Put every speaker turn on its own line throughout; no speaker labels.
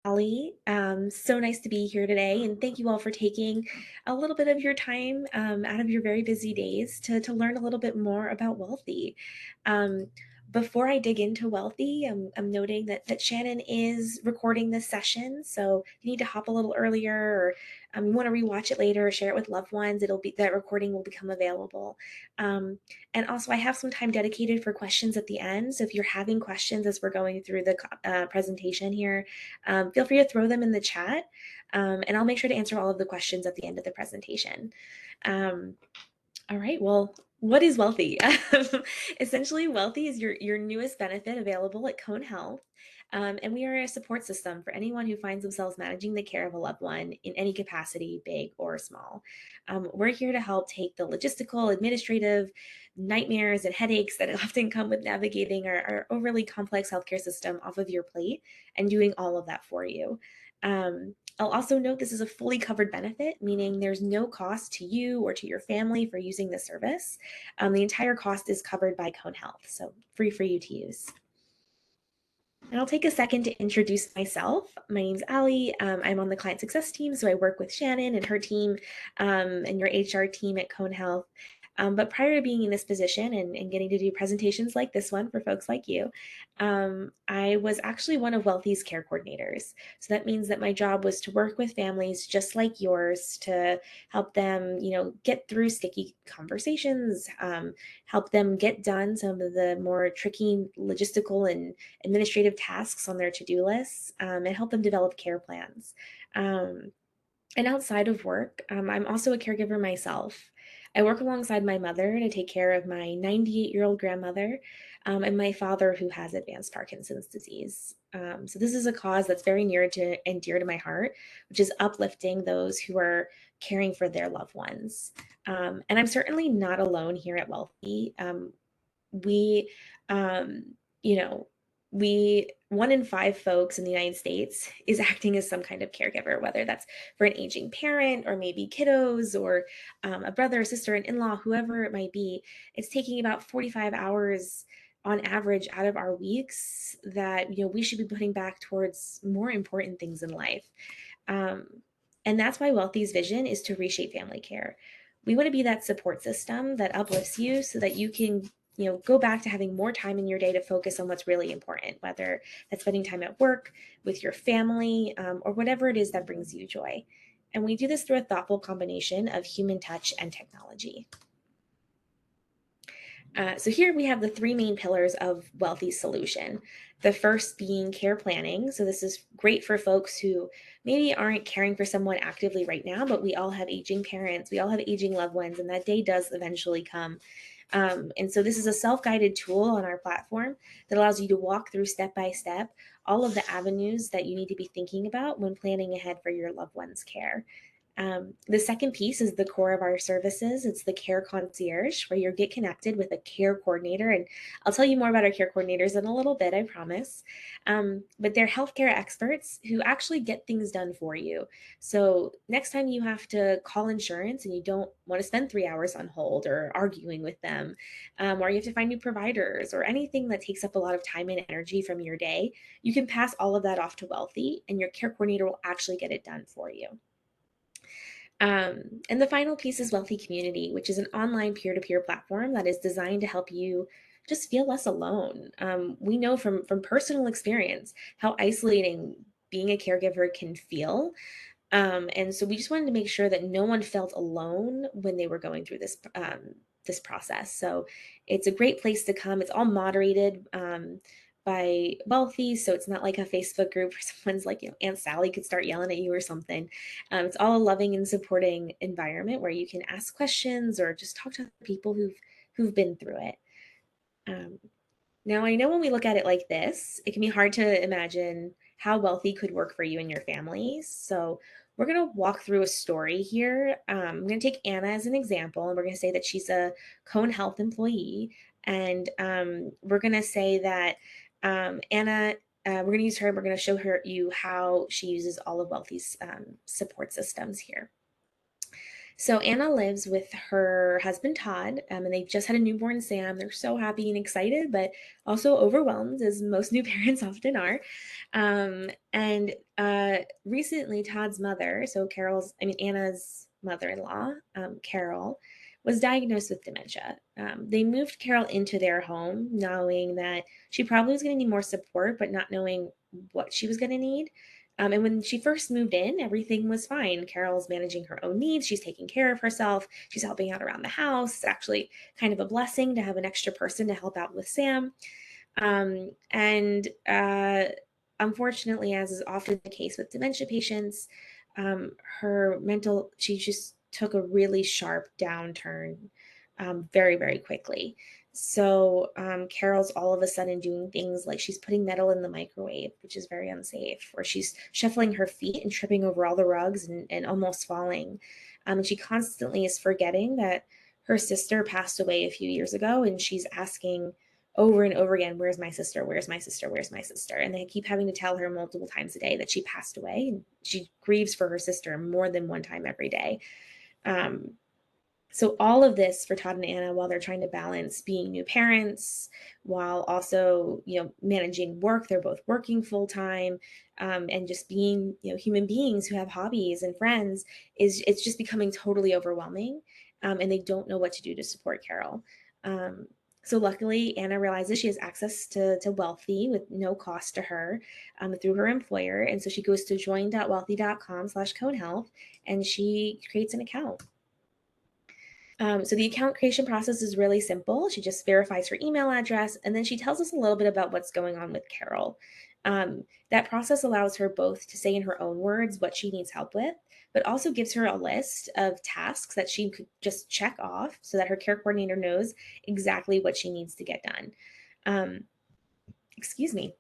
Allie. So nice to be here today, and thank you all for taking a little bit of your time out of your very busy days to learn a little bit more about Wellthy. Um, Before I dig into Wellthy, I'm noting that Shannon is recording this session, so if you need to hop a little earlier, or you want to rewatch it later or share it with loved ones, that recording will become available. Um, and also, I have some time dedicated for questions at the end. So if you're having questions as we're going through the presentation here, feel free to throw them in the chat, and I'll make sure to answer all of the questions at the end of the presentation. Um, all right, well, what is Wellthy? Essentially, Wellthy is your newest benefit available at Cone Health. And we are a support system for anyone who finds themselves managing the care of a loved one in any capacity, big or small. We're here to help take the logistical, administrative nightmares and headaches that often come with navigating our overly complex healthcare system off of your plate and doing all of that for you. I'll also note this is a fully covered benefit, meaning there's no cost to you or to your family for using the service. The entire cost is covered by Cone Health, so free for you to use. And I'll take a second to introduce myself. My name's Allie. I'm on the client success team, so I work with Shannon and her team and your HR team at Cone Health. But prior to being in this position and getting to do presentations like this one for folks like you, I was actually one of Wellthy's care coordinators. So that means that my job was to work with families just like yours to help them, get through sticky conversations, help them get done some of the more tricky logistical and administrative tasks on their to-do lists, and help them develop care plans. Um, and outside of work, I'm also a caregiver myself. I work alongside my mother to take care of my 98-year-old grandmother and my father who has advanced Parkinson's disease. So this is a cause that's very near to and dear to my heart, which is uplifting those who are caring for their loved ones. And I'm certainly not alone here at Wellthy. We, um, you know, we 1 in 5 folks in the United States is acting as some kind of caregiver, whether that's for an aging parent or maybe kiddos or a brother, sister, an in-law, whoever it might be. It's taking about 45 hours on average out of our weeks that we should be putting back towards more important things in life. Um, and that's why Wealthy's vision is to reshape family care. We want to be that support system that uplifts you so that you can go back to having more time in your day to focus on what's really important, whether that's spending time at work, with your family, or whatever it is that brings you joy. And we do this through a thoughtful combination of human touch and technology. So here we have the 3 main pillars of Wellthy's solution. The first being care planning. So this is great for folks who maybe aren't caring for someone actively right now, but we all have aging parents, we all have aging loved ones, and that day does eventually come. And so this is a self-guided tool on our platform that allows you to walk through step by step all of the avenues that you need to be thinking about when planning ahead for your loved one's care. The second piece is the core of our services. It's the care concierge, where you get connected with a care coordinator. And I'll tell you more about our care coordinators in a little bit, I promise. But they're healthcare experts who actually get things done for you. So next time you have to call insurance and you don't want to spend 3 hours on hold or arguing with them, or you have to find new providers or anything that takes up a lot of time and energy from your day, you can pass all of that off to Wellthy, and your care coordinator will actually get it done for you. And the final piece is Wellthy Community, which is an online peer-to-peer platform that is designed to help you just feel less alone. We know from personal experience how isolating being a caregiver can feel. And so we just wanted to make sure that no one felt alone when they were going through this process. So it's a great place to come. It's all moderated by Wellthy, so it's not like a Facebook group where someone's like, Aunt Sally could start yelling at you or something. It's all a loving and supporting environment where you can ask questions or just talk to other people who've been through it. Now, I know when we look at it like this, it can be hard to imagine how Wellthy could work for you and your family. So we're going to walk through a story here. I'm going to take Anna as an example, and we're going to say that she's a Cone Health employee. And we're going to say that Anna, we're going to use her, and we're going to show you how she uses all of Wellthy's support systems here. So Anna lives with her husband Todd, and they've just had a newborn Sam. They're so happy and excited, but also overwhelmed, as most new parents often are. And recently, Todd's mother, so Anna's mother-in-law, Carol, was diagnosed with dementia. They moved Carol into their home, knowing that she probably was going to need more support, but not knowing what she was going to need. And when she first moved in, everything was fine. Carol's managing her own needs. She's taking care of herself. She's helping out around the house. It's actually kind of a blessing to have an extra person to help out with Sam. And unfortunately, as is often the case with dementia patients, she just took a really sharp downturn very, very quickly. So Carol's all of a sudden doing things like she's putting metal in the microwave, which is very unsafe, or she's shuffling her feet and tripping over all the rugs and almost falling. And she constantly is forgetting that her sister passed away a few years ago, and she's asking over and over again, where's my sister? Where's my sister? Where's my sister? And they keep having to tell her multiple times a day that she passed away. And she grieves for her sister more than one time every day. Um, so all of this for Todd and Anna while they're trying to balance being new parents while also, managing work. They're both working full time, and just being, human beings who have hobbies and friends it's just becoming totally overwhelming. And they don't know what to do to support Carol. Um, so luckily, Anna realizes she has access to Wellthy with no cost to her, through her employer. And so she goes to join.wellthy.com/code health, and she creates an account. So the account creation process is really simple. She just verifies her email address, and then she tells us a little bit about what's going on with Carol. That process allows her both to say in her own words what she needs help with, but also gives her a list of tasks that she could just check off so that her care coordinator knows exactly what she needs to get done. Um, excuse me.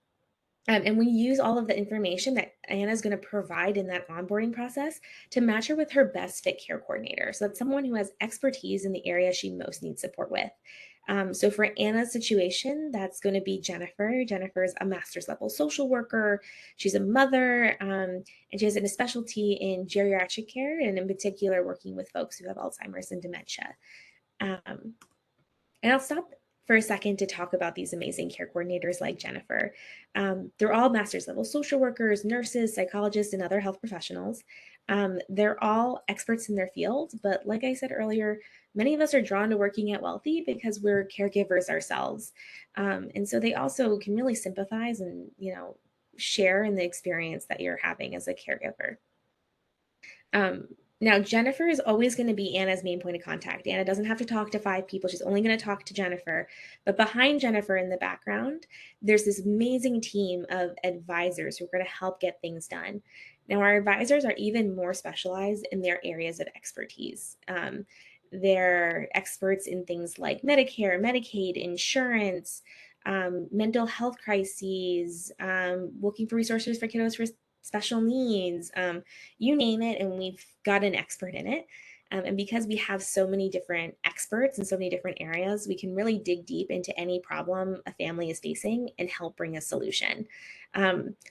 And we use all of the information that Anna's going to provide in that onboarding process to match her with her best fit care coordinator. So that's someone who has expertise in the area she most needs support with. So for Anna's situation, that's going to be Jennifer. Jennifer is a master's level social worker. She's a mother, and she has a specialty in geriatric care, and in particular, working with folks who have Alzheimer's and dementia. Um, and I'll stop for a second to talk about these amazing care coordinators like Jennifer. They're all master's level social workers, nurses, psychologists, and other health professionals. They're all experts in their field, but like I said earlier, many of us are drawn to working at Wellthy because we're caregivers ourselves. And so they also can really sympathize and, share in the experience that you're having as a caregiver. Um, Now, Jennifer is always going to be Anna's main point of contact. Anna doesn't have to talk to 5 people. She's only going to talk to Jennifer. But behind Jennifer in the background, there's this amazing team of advisors who are going to help get things done. Now, our advisors are even more specialized in their areas of expertise. They're experts in things like Medicare, Medicaid, insurance, mental health crises, looking for resources for kiddos for special needs, you name it, and we've got an expert in it. And because we have so many different experts in so many different areas, we can really dig deep into any problem a family is facing and help bring a solution.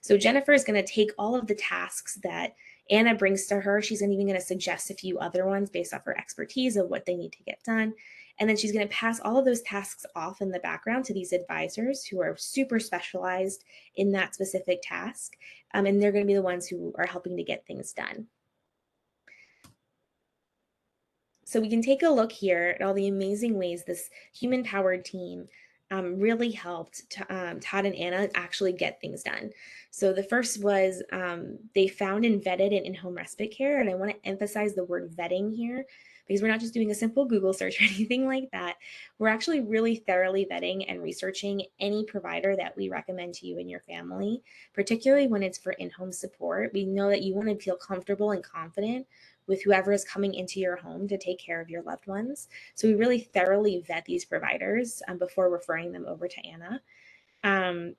So Jennifer is going to take all of the tasks that Anna brings to her. She's even going to suggest a few other ones based off her expertise of what they need to get done. And then she's going to pass all of those tasks off in the background to these advisors who are super specialized in that specific task. And they're going to be the ones who are helping to get things done. So we can take a look here at all the amazing ways this human-powered team really helped Todd and Anna actually get things done. So the first was they found and vetted an in-home respite care, and I want to emphasize the word vetting here because we're not just doing a simple Google search or anything like that. We're actually really thoroughly vetting and researching any provider that we recommend to you and your family, particularly when it's for in-home support. We know that you want to feel comfortable and confident with whoever is coming into your home to take care of your loved ones. So we really thoroughly vet these providers before referring them over to Anna. Um,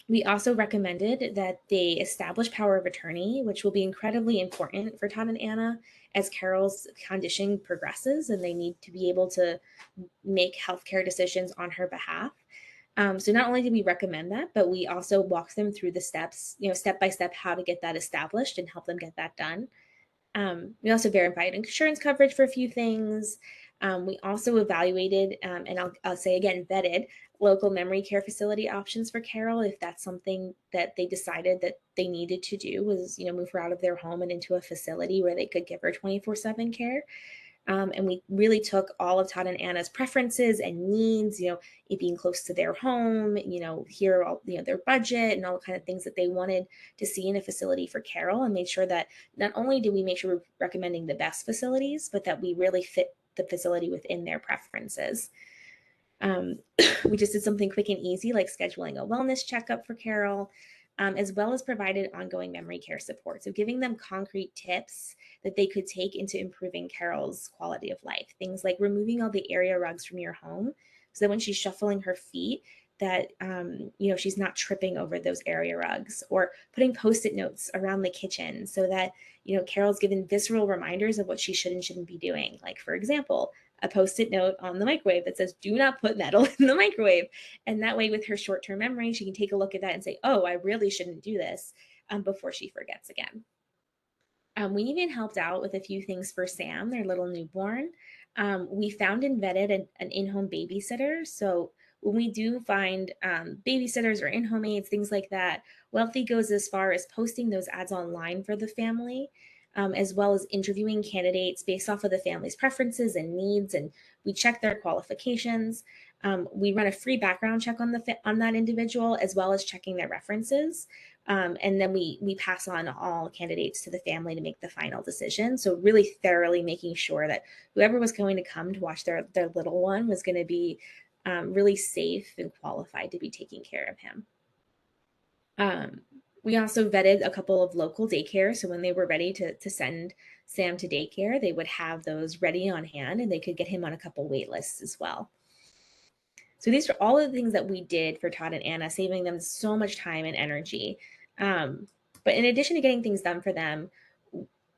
we also recommended that they establish power of attorney, which will be incredibly important for Todd and Anna as Carol's condition progresses and they need to be able to make healthcare decisions on her behalf. So not only did we recommend that, but we also walked them through the steps, step by step, how to get that established and help them get that done. We also verified insurance coverage for a few things. We also evaluated, and I'll say again, vetted local memory care facility options for Carol if that's something that they decided that they needed to do, was move her out of their home and into a facility where they could give her 24/7 care. And we really took all of Todd and Anna's preferences and needs, it being close to their home, hear all, their budget and all the kind of things that they wanted to see in a facility for Carol, and made sure that not only did we make sure we're recommending the best facilities, but that we really fit the facility within their preferences. Um, we just did something quick and easy, like scheduling a wellness checkup for Carol, as well as provided ongoing memory care support. So, giving them concrete tips that they could take into improving Carol's quality of life. Things like removing all the area rugs from your home so that when she's shuffling her feet, that she's not tripping over those area rugs, or putting post-it notes around the kitchen so that Carol's given visceral reminders of what she should and shouldn't be doing. Like, for example, a post-it note on the microwave that says, do not put metal in the microwave. And that way, with her short-term memory, she can take a look at that and say, oh, I really shouldn't do this, before she forgets again. We even helped out with a few things for Sam, their little newborn. We found and vetted an in-home babysitter. So when we do find babysitters or in-home aides, things like that, Wellthy goes as far as posting those ads online for the family, as well as interviewing candidates based off of the family's preferences and needs. And we check their qualifications. We run a free background check on that individual, as well as checking their references. And then we pass on all candidates to the family to make the final decision. So really thoroughly making sure that whoever was going to come to watch their little one was going to be really safe and qualified to be taking care of him. We also vetted a couple of local daycare. So when they were ready to send Sam to daycare, they would have those ready on hand, and they could get him on a couple wait lists as well. So these are all of the things that we did for Todd and Anna, saving them so much time and energy. But in addition to getting things done for them,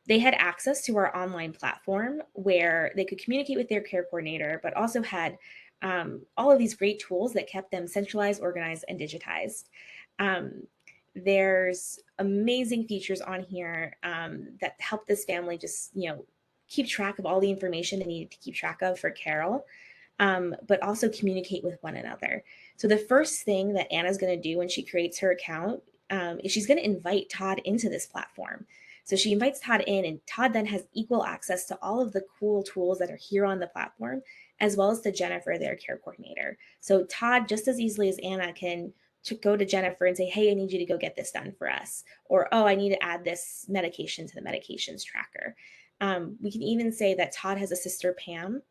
they had access to our online platform where they could communicate with their care coordinator, but also had all of these great tools that kept them centralized, organized, and digitized. There's amazing features on here that help this family just, keep track of all the information they needed to keep track of for Carol, but also communicate with one another. So the first thing that Anna's going to do when she creates her account is she's going to invite Todd into this platform. So she invites Todd in, and Todd then has equal access to all of the cool tools that are here on the platform, as well as to Jennifer, their care coordinator. So Todd, just as easily as Anna, can go to Jennifer and say, hey, I need you to go get this done for us. Or, oh, I need to add this medication to the medications tracker. We can even say that Todd has a sister, Pam,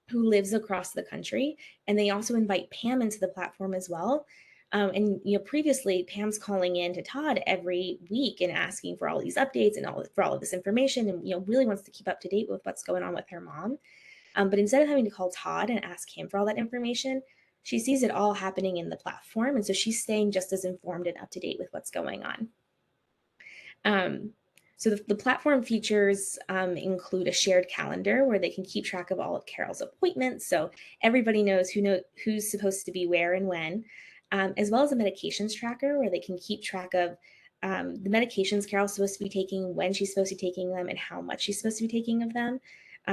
who lives across the country, and they also invite Pam into the platform as well. And previously Pam's calling in to Todd every week and asking for all these updates and for all of this information, and really wants to keep up to date with what's going on with her mom. But instead of having to call Todd and ask him for all that information, she sees it all happening in the platform, and so she's staying just as informed and up to date with what's going on. So the platform features include a shared calendar where they can keep track of all of Carol's appointments, so everybody knows who's supposed to be where and when, as well as a medications tracker where they can keep track of the medications Carol's supposed to be taking, when she's supposed to be taking them, and how much she's supposed to be taking of them.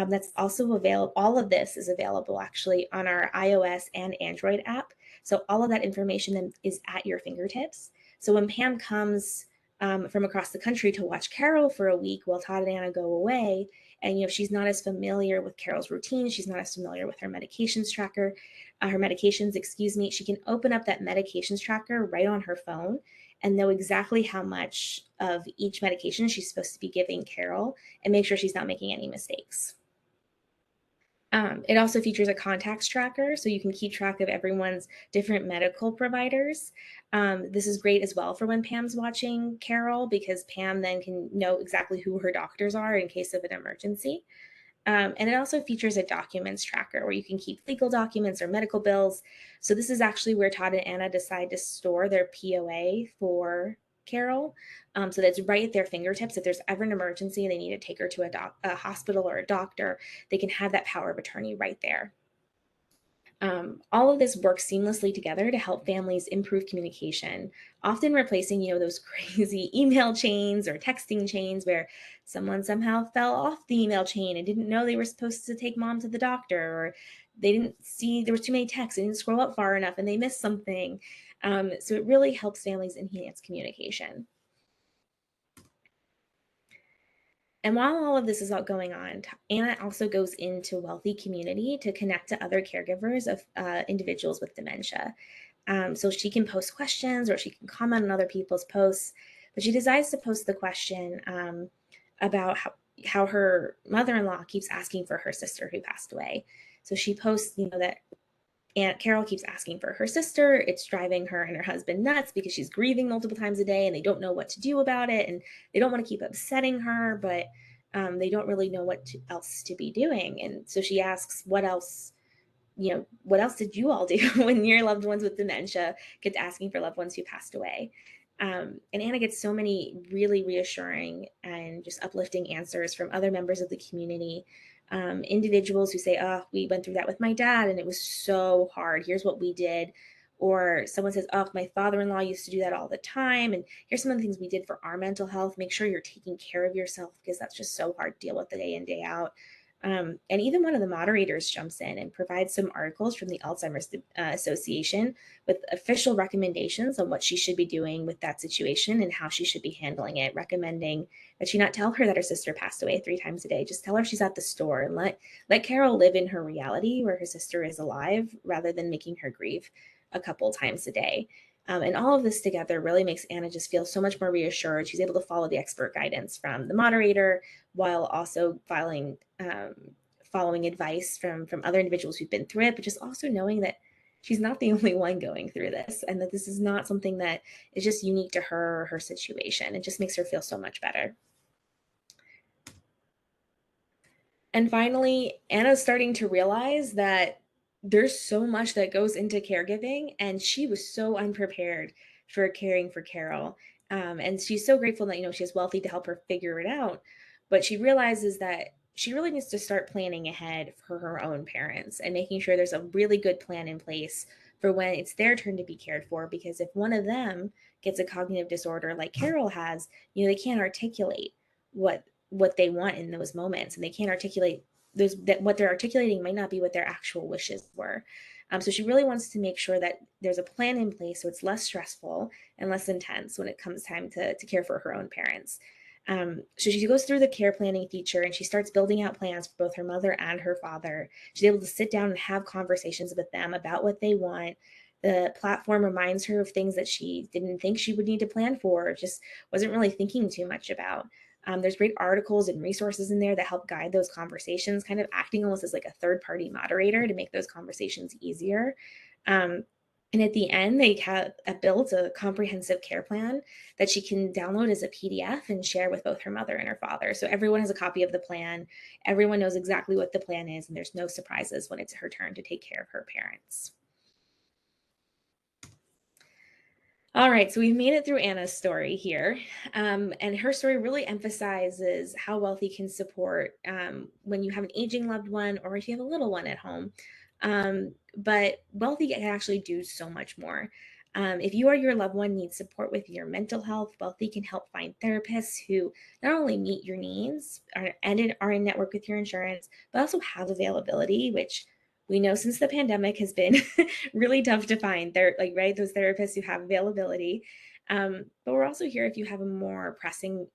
That's also available. All of this is available actually on our iOS and Android app. So all of that information then is at your fingertips. So when Pam comes from across the country to watch Carol for a week while Todd and Anna go away, and she's not as familiar with Carol's routine, she's not as familiar with her medications tracker, her medications, excuse me, she can open up that medications tracker right on her phone and know exactly how much of each medication she's supposed to be giving Carol, and make sure she's not making any mistakes. It also features a contacts tracker, so you can keep track of everyone's different medical providers. This is great as well for when Pam's watching Carol, because Pam then can know exactly who her doctors are in case of an emergency. And it also features a documents tracker where you can keep legal documents or medical bills. So this is actually where Todd and Anna decide to store their POA for Carol. So that's right at their fingertips. If there's ever an emergency and they need to take her to a hospital or a doctor, they can have that power of attorney right there. All of this works seamlessly together to help families improve communication, often replacing, those crazy email chains or texting chains where someone somehow fell off the email chain and didn't know they were supposed to take mom to the doctor, or they didn't see there was too many texts, they didn't scroll up far enough and they missed something. So it really helps families enhance communication. And while all of this is all going on, Anna also goes into Wellthy Community to connect to other caregivers of individuals with dementia. So she can post questions or she can comment on other people's posts, but she decides to post the question about how her mother-in-law keeps asking for her sister who passed away. So she posts, that Aunt Carol keeps asking for her sister. It's driving her and her husband nuts because she's grieving multiple times a day and they don't know what to do about it. And they don't want to keep upsetting her, but they don't really know else to be doing. And so she asks, what else did you all do when your loved ones with dementia gets asking for loved ones who passed away? And Anna gets so many really reassuring and just uplifting answers from other members of the community. Individuals who say, "Oh, we went through that with my dad and it was so hard. Here's what we did." Or someone says, "Oh, my father-in-law used to do that all the time. And here's some of the things we did for our mental health. Make sure you're taking care of yourself because that's just so hard to deal with the day in, day out." And even one of the moderators jumps in and provides some articles from the Alzheimer's Association with official recommendations on what she should be doing with that situation and how she should be handling it, recommending that she not tell her that her sister passed away 3 times a day. Just tell her she's at the store and let Carol live in her reality where her sister is alive rather than making her grieve a couple times a day. And all of this together really makes Anna just feel so much more reassured. She's able to follow the expert guidance from the moderator while also following advice from other individuals who've been through it, but just also knowing that she's not the only one going through this and that this is not something that is just unique to her or her situation. It just makes her feel so much better. And finally, Anna's starting to realize that there's so much that goes into caregiving, and she was so unprepared for caring for Carol. And she's so grateful that, she has Wellthy to help her figure it out. But she realizes that she really needs to start planning ahead for her own parents and making sure there's a really good plan in place for when it's their turn to be cared for. Because if one of them gets a cognitive disorder like Carol has, they can't articulate what they want in those moments, and they can't articulate that what they're articulating might not be what their actual wishes were. So she really wants to make sure that there's a plan in place so it's less stressful and less intense when it comes time to care for her own parents. So she goes through the care planning feature and she starts building out plans for both her mother and her father. She's able to sit down and have conversations with them about what they want. The platform reminds her of things that she didn't think she would need to plan for, or just wasn't really thinking too much about. There's great articles and resources in there that help guide those conversations, kind of acting almost as like a third party moderator to make those conversations easier. And at the end, they have built a comprehensive care plan that she can download as a PDF and share with both her mother and her father. So everyone has a copy of the plan. Everyone knows exactly what the plan is, and there's no surprises when it's her turn to take care of her parents. All right, so we've made it through Anna's story here. And her story really emphasizes how Wellthy can support when you have an aging loved one or if you have a little one at home. But Wellthy can actually do so much more. If you or your loved one needs support with your mental health, Wellthy can help find therapists who not only meet your needs and are in network with your insurance, but also have availability, which we know since the pandemic has been really tough to find. They're those therapists who have availability. But we're also here if you have a more pressing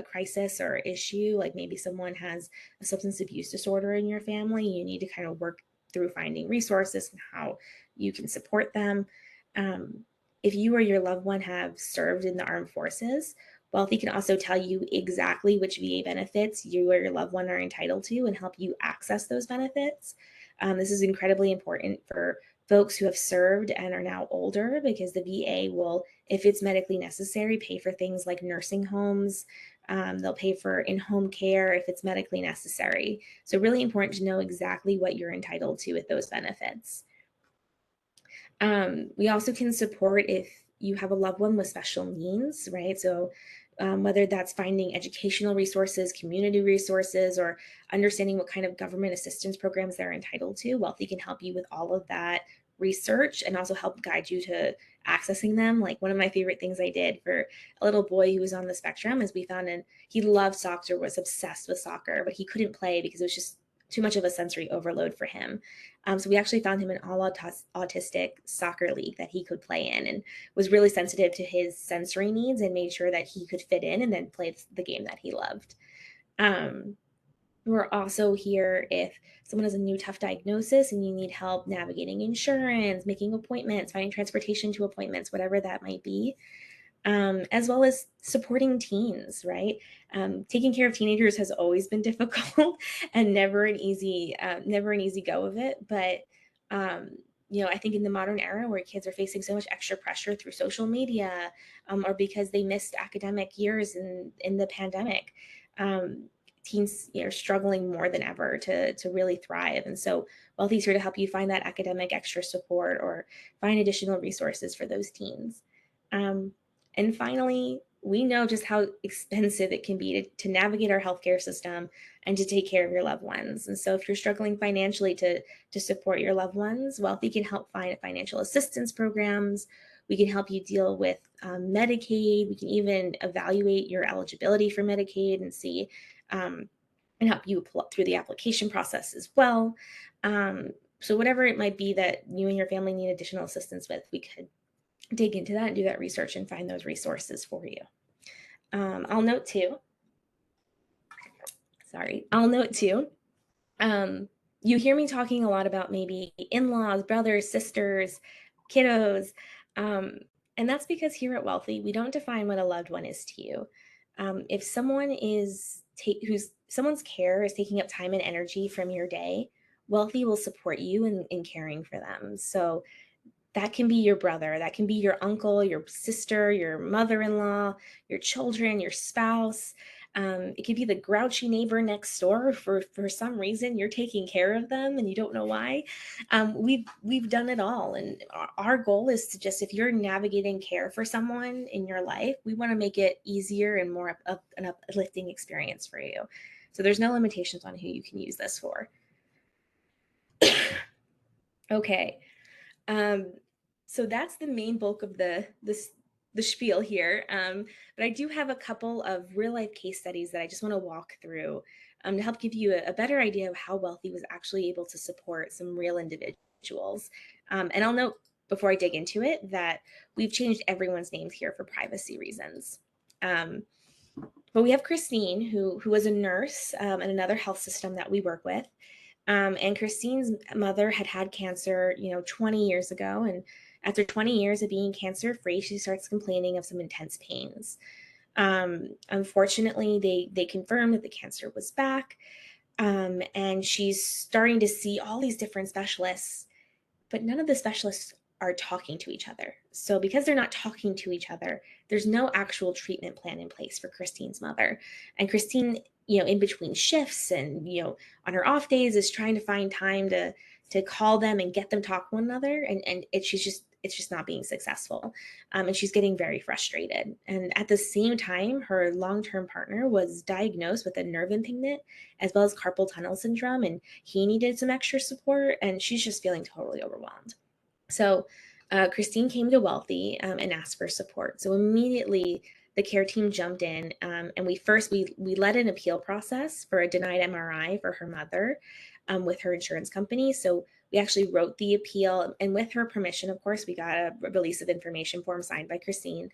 crisis or issue, like maybe someone has a substance abuse disorder in your family, you need to kind of work through finding resources and how you can support them. If you or your loved one have served in the armed forces, Wealthy can also tell you exactly which VA benefits you or your loved one are entitled to and help you access those benefits. This is incredibly important for folks who have served and are now older because the VA will, if it's medically necessary, pay for things like nursing homes. They'll pay for in-home care if it's medically necessary. So really important to know exactly what you're entitled to with those benefits. We also can support if you have a loved one with special needs, right? So whether that's finding educational resources, community resources, or understanding what kind of government assistance programs they're entitled to, Wellthy can help you with all of that research and also help guide you to accessing them. Like one of my favorite things I did for a little boy who was on the spectrum is we found an he loved soccer, was obsessed with soccer, but he couldn't play because it was just too much of a sensory overload for him. So we actually found him an all autistic soccer league that he could play in, and was really sensitive to his sensory needs and made sure that he could fit in and then play the game that he loved. Um, we're also here if someone has a new tough diagnosis and you need help navigating insurance, making appointments, finding transportation to appointments, whatever that might be, as well as supporting teens, right? Taking care of teenagers has always been difficult and never an easy go of it. But um, I think in the modern era where kids are facing so much extra pressure through social media, or because they missed academic years in the pandemic, um, teens are struggling more than ever to really thrive. And so Wealthy's here to help you find that academic extra support or find additional resources for those teens. Um, and finally, we know just how expensive it can be to navigate our healthcare system and to take care of your loved ones. And so if you're struggling financially to support your loved ones, Wealthy can help find financial assistance programs. We can help you deal with Medicaid. We can even evaluate your eligibility for Medicaid and see and help you through the application process as well. So whatever it might be that you and your family need additional assistance with, we could dig into that and do that research and find those resources for you. I'll note too, I'll note too, um, you hear me talking a lot about maybe in-laws, brothers, sisters, kiddos. Um, and that's because here at Wellthy, we don't define what a loved one is to you. If someone someone's care is taking up time and energy from your day, Wellthy will support you in caring for them. So that can be your brother, that can be your uncle, your sister, your mother in law, your children, your spouse. It could be the grouchy neighbor next door. For some reason, you're taking care of them and you don't know why. We've done it all, and our goal is to just, if you're navigating care for someone in your life, we want to make it easier and more an uplifting experience for you. So there's no limitations on who you can use this for. Okay. Um, so that's the main bulk of the spiel here. But I do have a couple of real life case studies that I just want to walk through to help give you a better idea of how Wellthy was actually able to support some real individuals. And I'll note before I dig into it that we've changed everyone's names here for privacy reasons. Um, but we have Christine, who was a nurse in another health system that we work with. And Christine's mother had had cancer, 20 years ago. And after 20 years of being cancer free, she starts complaining of some intense pains. Unfortunately, they confirmed that the cancer was back. And she's starting to see all these different specialists, but none of the specialists are talking to each other. So because they're not talking to each other, there's no actual treatment plan in place for Christine's mother. And Christine, in between shifts and, on her off days is trying to find time to call them and get them talk to one another. And it's just not being successful. And she's getting very frustrated. And at the same time, her long-term partner was diagnosed with a nerve impingement as well as carpal tunnel syndrome, and he needed some extra support, and she's just feeling totally overwhelmed. So Christine came to Wellthy and asked for support. So immediately the care team jumped in, and we led an appeal process for a denied MRI for her mother with her insurance company. So we actually wrote the appeal, and with her permission, of course, we got a release of information form signed by Christine.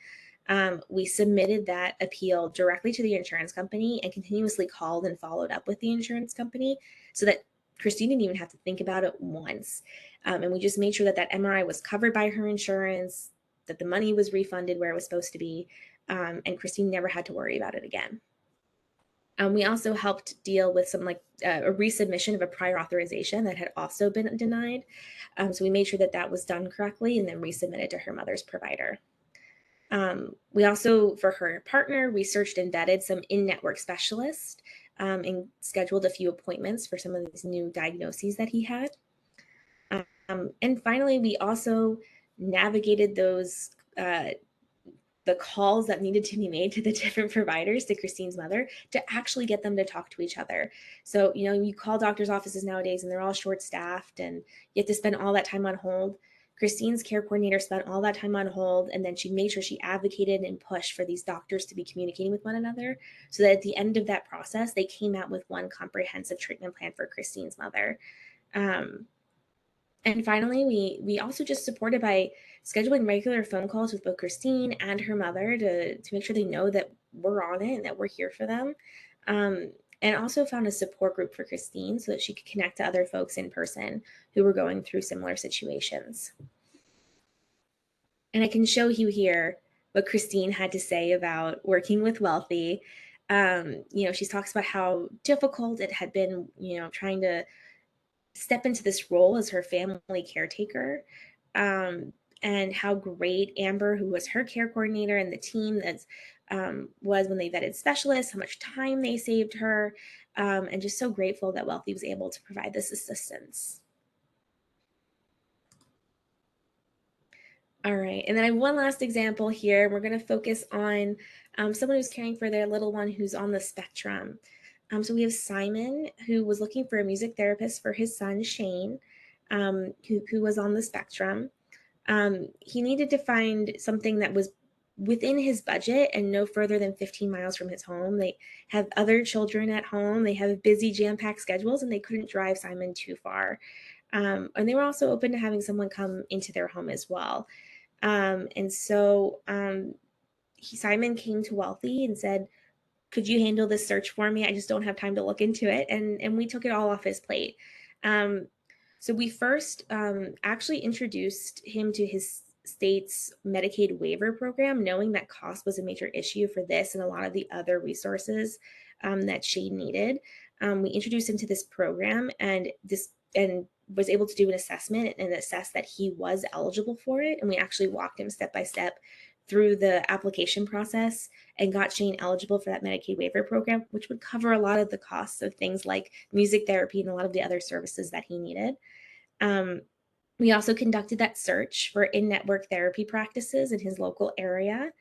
We submitted that appeal directly to the insurance company and continuously called and followed up with the insurance company so that Christine didn't even have to think about it once. And we just made sure that that MRI was covered by her insurance, that the money was refunded where it was supposed to be, and Christine never had to worry about it again. We also helped deal with some a resubmission of a prior authorization that had also been denied. So we made sure that that was done correctly and then resubmitted to her mother's provider. We also, for her partner, researched and vetted some in-network specialists and scheduled a few appointments for some of these new diagnoses that he had. And finally, we also navigated those the calls that needed to be made to the different providers to Christine's mother to actually get them to talk to each other. So, you call doctors' offices nowadays and they're all short staffed and you have to spend all that time on hold. Christine's care coordinator spent all that time on hold, and then she made sure she advocated and pushed for these doctors to be communicating with one another so that at the end of that process, they came out with one comprehensive treatment plan for Christine's mother. Um, and finally, we also just supported by scheduling regular phone calls with both Christine and her mother to make sure they know that we're on it and that we're here for them. And also found a support group for Christine so that she could connect to other folks in person who were going through similar situations. And I can show you here what Christine had to say about working with Wellthy. She talks about how difficult it had been, trying to step into this role as her family caretaker, and how great Amber, who was her care coordinator, and the team that was when they vetted specialists, how much time they saved her, and just so grateful that Wellthy was able to provide this assistance. All right, and then I have one last example here. We're going to focus on someone who's caring for their little one who's on the spectrum. So we have Simon, who was looking for a music therapist for his son, Shane, who was on the spectrum. He needed to find something that was within his budget and no further than 15 miles from his home. They have other children at home. They have busy, jam-packed schedules, and they couldn't drive Simon too far. And they were also open to having someone come into their home as well. And so Simon came to Wellthy and said, could you handle this search for me? I just don't have time to look into it. And we took it all off his plate. So we first actually introduced him to his state's Medicaid waiver program, knowing that cost was a major issue for this and a lot of the other resources that Shane needed. We introduced him to this program and was able to do an assessment and assess that he was eligible for it. And we actually walked him step by step through the application process and got Shane eligible for that Medicaid waiver program, which would cover a lot of the costs of things like music therapy and a lot of the other services that he needed. We also conducted that search for in-network therapy practices in his local area.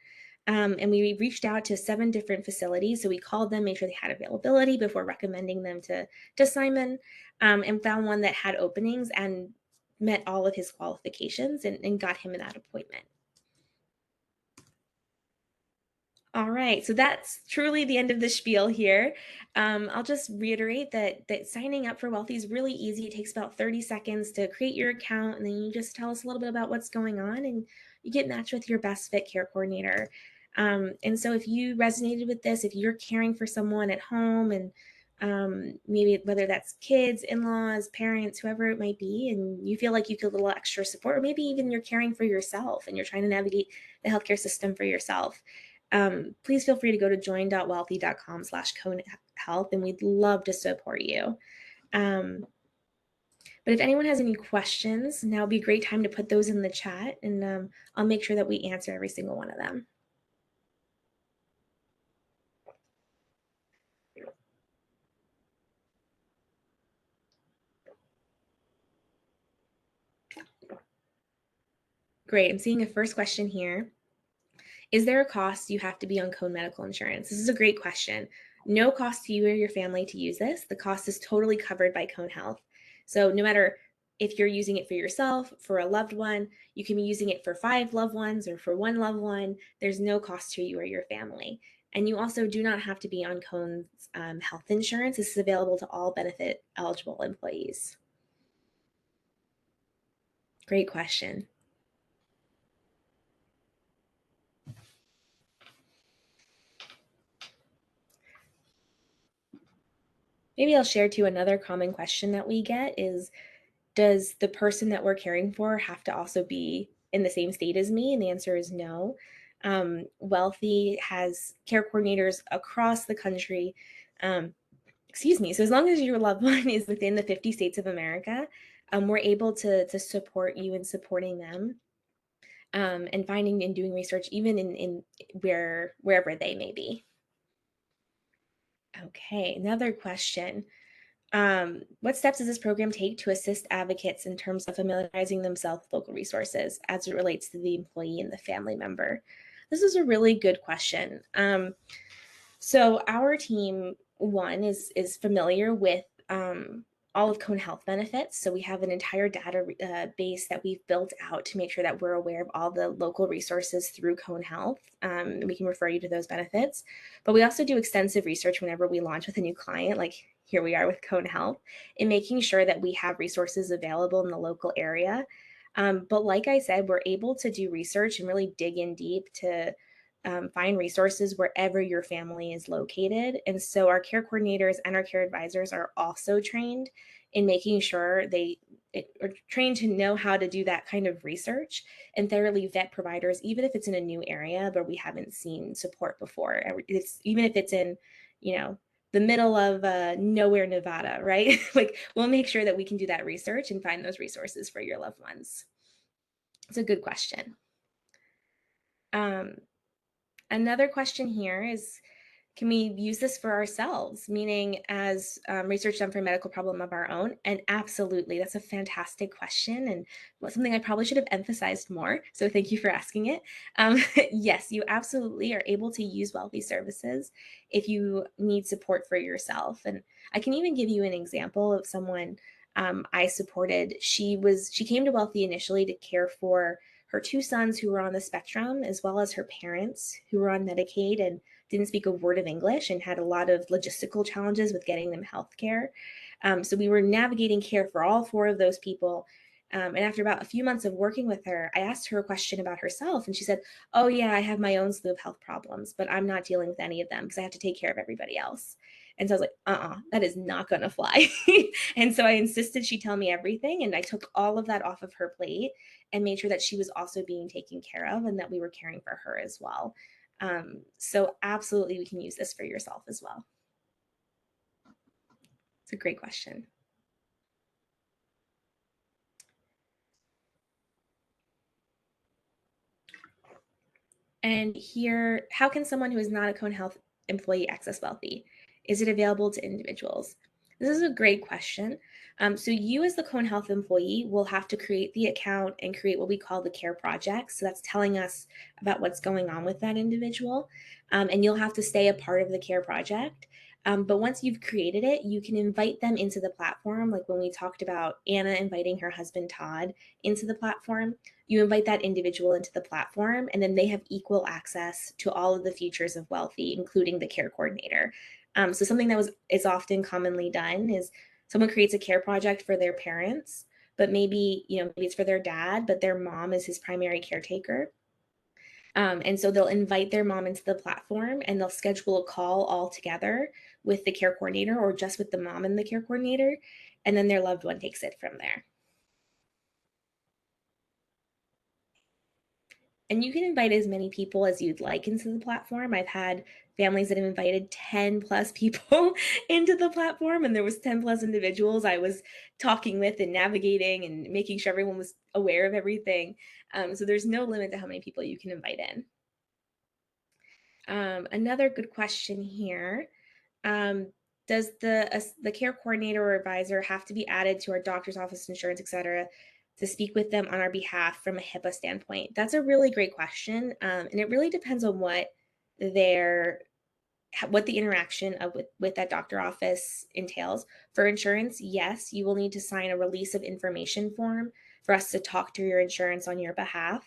And we reached out to 7 different facilities. So we called them, made sure they had availability before recommending them to Simon, and found one that had openings and met all of his qualifications and got him in that appointment. All right, so that's truly the end of the spiel here. I'll just reiterate that signing up for Wellthy is really easy. It takes about 30 seconds to create your account, and then you just tell us a little bit about what's going on, and you get matched with your best fit care coordinator. And so if you resonated with this, if you're caring for someone at home, and maybe whether that's kids, in-laws, parents, whoever it might be, and you feel like you get a little extra support, or maybe even you're caring for yourself and you're trying to navigate the healthcare system for yourself, please feel free to go to join.wellthy.com/cone health, and we'd love to support you. But if anyone has any questions, now would be a great time to put those in the chat, and I'll make sure that we answer every single one of them. Great. I'm seeing a first question here. Is there a cost you have to be on Cone Medical Insurance? This is a great question. No cost to you or your family to use this. The cost is totally covered by Cone Health. So no matter if you're using it for yourself, for a loved one, you can be using it for 5 loved ones or for 1 loved one. There's no cost to you or your family. And you also do not have to be on Cone's health insurance. This is available to all benefit eligible employees. Great question. Maybe I'll share too, another common question that we get is, does the person that we're caring for have to also be in the same state as me? And the answer is no. Wellthy has care coordinators across the country. So as long as your loved one is within the 50 states of America, we're able to support you in supporting them, and finding and doing research even in wherever they may be. Okay, another question. What steps does this program take to assist advocates in terms of familiarizing themselves with local resources as it relates to the employee and the family member? This is a really good question. So our team one is familiar with all of Cone Health benefits. So we have an entire data base that we've built out to make sure that we're aware of all the local resources through Cone Health. We can refer you to those benefits, but we also do extensive research whenever we launch with a new client, like here we are with Cone Health, in making sure that we have resources available in the local area. But like I said, we're able to do research and really dig in deep to find resources wherever your family is located. And so our care coordinators and our care advisors are also trained in making sure they are trained to know how to do that kind of research and thoroughly vet providers, even if it's in a new area where we haven't seen support before. Even if it's in, you know, the middle of nowhere, Nevada, right? Like we'll make sure that we can do that research and find those resources for your loved ones. It's a good question. Um, Another question here is, can we use this for ourselves, meaning as research done for a medical problem of our own? And absolutely, that's a fantastic question and something I probably should have emphasized more. So thank you for asking it. Yes, you absolutely are able to use Wellthy services if you need support for yourself. And I can even give you an example of someone I supported. She came to Wellthy initially to care for her two sons who were on the spectrum, as well as her parents who were on Medicaid and didn't speak a word of English and had a lot of logistical challenges with getting them health care. So we were navigating care for all four of those people. And after about a few months of working with her, I asked her a question about herself. And she said, "Oh, yeah, I have my own slew of health problems, but I'm not dealing with any of them because I have to take care of everybody else." And so I was like, that is not going to fly. And so I insisted she tell me everything. And I took all of that off of her plate and made sure that she was also being taken care of and that we were caring for her as well. So absolutely, we can use this for yourself as well. It's a great question. And here, how can someone who is not a Cone Health employee access Wellthy? Is it available to individuals? This is a great question. So you as the Cone Health employee will have to create the account and create what we call the care project. So that's telling us about what's going on with that individual. And you'll have to stay a part of the care project. But once you've created it, you can invite them into the platform. Like when we talked about Anna inviting her husband Todd into the platform, you invite that individual into the platform, and then they have equal access to all of the features of Wellthy, including the care coordinator. So something that is often commonly done is someone creates a care project for their parents, but maybe it's for their dad, but their mom is his primary caretaker. And so they'll invite their mom into the platform and they'll schedule a call all together with the care coordinator or just with the mom and the care coordinator. And then their loved one takes it from there. And you can invite as many people as you'd like into the platform. I've had families that have invited 10 plus people into the platform, and there was 10 plus individuals I was talking with and navigating and making sure everyone was aware of everything. So there's no limit to how many people you can invite in. Another good question here. Um, does the care coordinator or advisor have to be added to our doctor's office, insurance, et cetera, to speak with them on our behalf from a HIPAA standpoint? That's a really great question, and it really depends on their what the interaction with that doctor office entails. For insurance, yes, you will need to sign a release of information form for us to talk to your insurance on your behalf.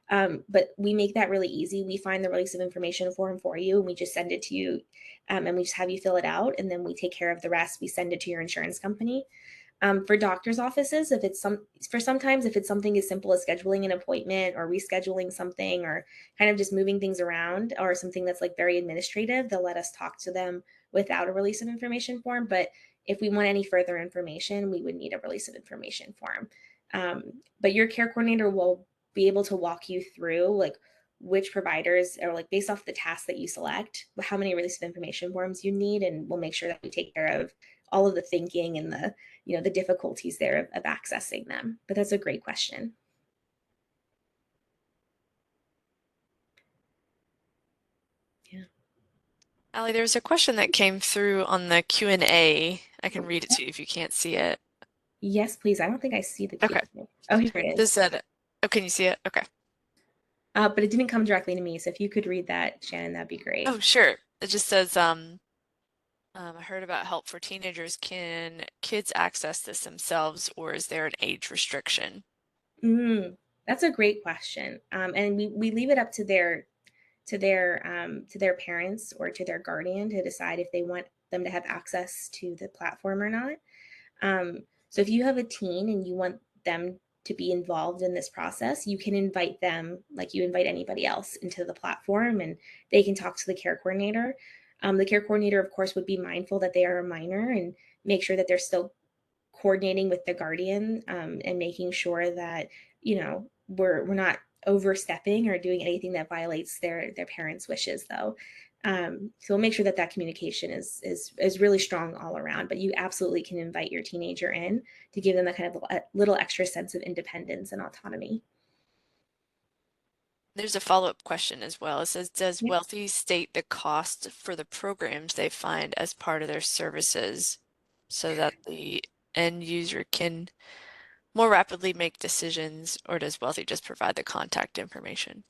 But we make that really easy. We find the release of information form for you and we just send it to you, and we just have you fill it out and then we take care of the rest. We send it to your insurance company. For doctor's offices, sometimes if it's something as simple as scheduling an appointment or rescheduling something or kind of just moving things around or something that's like very administrative, they'll let us talk to them without a release of information form. But if we want any further information, we would need a release of information form. But your care coordinator will be able to walk you through like which providers or like based off the tasks that you select, how many release of information forms you need, and we'll make sure that we take care of all of the thinking and the difficulties there of accessing them. But that's a great question. Yeah.
Allie, there's a question that came through on the Q&A. I can read it to you if you can't see it.
Yes, please. I don't think I see the
Okay.
QR. Oh, here it
This
is.
said, oh, can you see it? Okay.
But it didn't come directly to me. So if you could read that, Shannon, that'd be great.
Oh, sure. It just says, I heard about help for teenagers. Can kids access this themselves, or is there an age restriction?
Mm, that's a great question. And we leave it up to their parents or to their guardian to decide if they want them to have access to the platform or not. So if you have a teen and you want them to be involved in this process, you can invite them like you invite anybody else into the platform, and they can talk to the care coordinator. The care coordinator, of course, would be mindful that they are a minor and make sure that they're still coordinating with the guardian, and making sure that we're not overstepping or doing anything that violates their parents' wishes, though. So we'll make sure that that communication is really strong all around. But you absolutely can invite your teenager in to give them a kind of a little extra sense of independence and autonomy.
There's a follow-up question as well. It says, does
Yeah.
Wellthy state the cost for the programs they find as part of their services so that the end user can more rapidly make decisions, or does Wellthy just provide the contact information?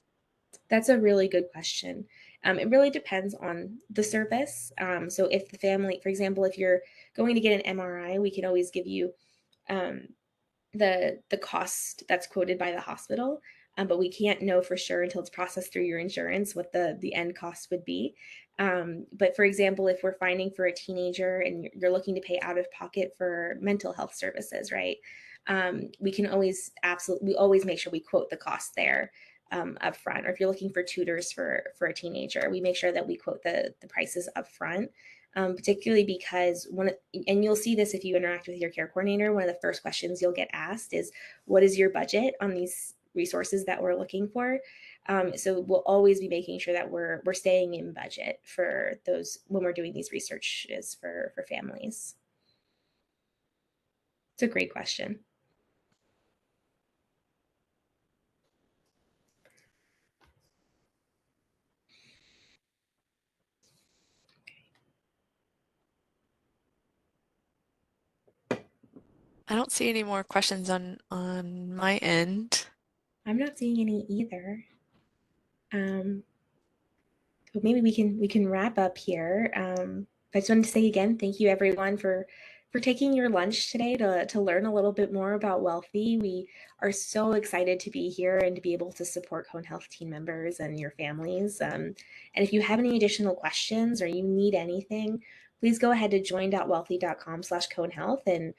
That's a really good question. It really depends on the service. So if the family, for example, if you're going to get an MRI, we can always give you um, the cost that's quoted by the hospital, but we can't know for sure until it's processed through your insurance what the end cost would be. But for example, if we're finding for a teenager and you're looking to pay out of pocket for mental health services, right? We can always absolutely we always make sure we quote the cost there, up front. Or if you're looking for tutors for a teenager, we make sure that we quote the prices up front. Particularly because and you'll see this if you interact with your care coordinator, one of the first questions you'll get asked is, what is your budget on these resources that we're looking for? So we'll always be making sure that we're staying in budget for those when we're doing these researches for families. It's a great question.
I don't see any more questions on my end.
I'm not seeing any either. Um, but maybe we can wrap up here. I just wanted to say again, thank you everyone for taking your lunch today to learn a little bit more about Wellthy. We are so excited to be here and to be able to support Cone Health team members and your families. And if you have any additional questions or you need anything, please go ahead to join.wellthy.com/cone health and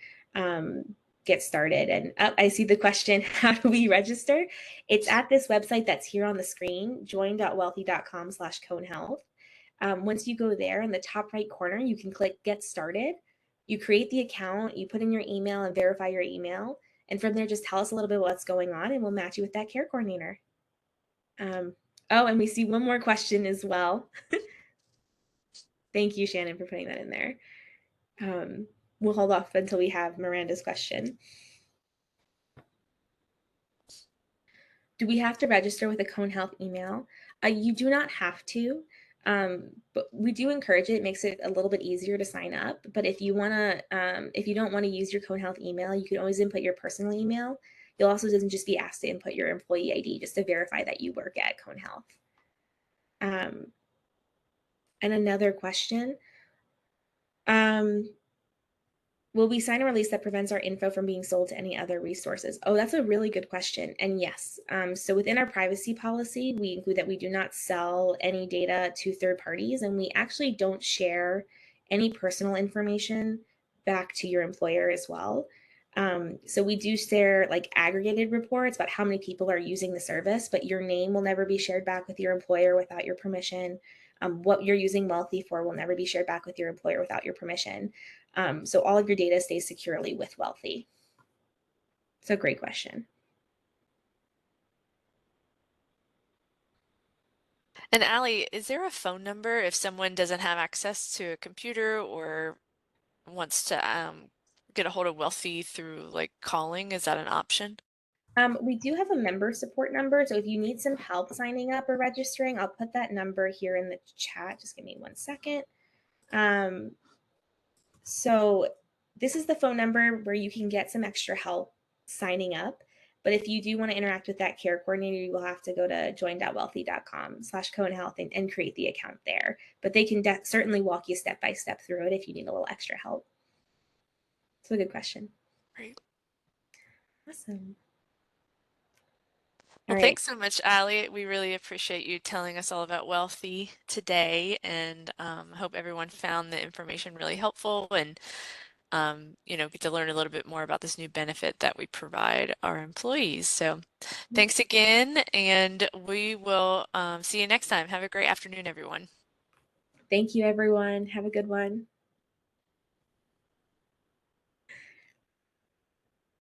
get started. And I see the question, how do we register? It's at this website that's here on the screen, join.wellthy.com/cone health. Once you go there in the top right corner, you can click get started. You create the account, you put in your email and verify your email. And from there, just tell us a little bit what's going on and we'll match you with that care coordinator. Um, oh, and we see one more question as well. Thank you, Shannon, for putting that in there. Um, we'll hold off until we have Miranda's question. Do we have to register with a Cone Health email? You do not have to, but we do encourage it. It makes it a little bit easier to sign up. But if you don't want to use your Cone Health email, you can always input your personal email. You'll also just be asked to input your employee ID just to verify that you work at Cone Health. Um, and another question. Um, Will we sign a release that prevents our info from being sold to any other resources? Oh, that's a really good question. And yes, so within our privacy policy, we include that we do not sell any data to third parties, and we actually don't share any personal information back to your employer as well. So we do share like aggregated reports about how many people are using the service, but your name will never be shared back with your employer without your permission. What you're using Wellthy for will never be shared back with your employer without your permission. So all of your data stays securely with Wellthy. It's a great question.
And Allie, is there a phone number if someone doesn't have access to a computer or wants to get a hold of Wealthy through like calling? Is that an option?
We do have a member support number. So if you need some help signing up or registering, I'll put that number here in the chat. Just give me 1 second. Um, so this is the phone number where you can get some extra help signing up. But if you do want to interact with that care coordinator, you will have to go to join.wellthy.com/Cohen Health and create the account there. But they can certainly walk you step by step through it if you need a little extra help. It's a good question.
Great.
Awesome. All
Well,
right.
thanks so much, Allie. We really appreciate you telling us all about Wellthy today, and hope everyone found the information really helpful and get to learn a little bit more about this new benefit that we provide our employees. So thanks again, and we will see you next time. Have a great afternoon, everyone.
Thank you, everyone. Have a good one.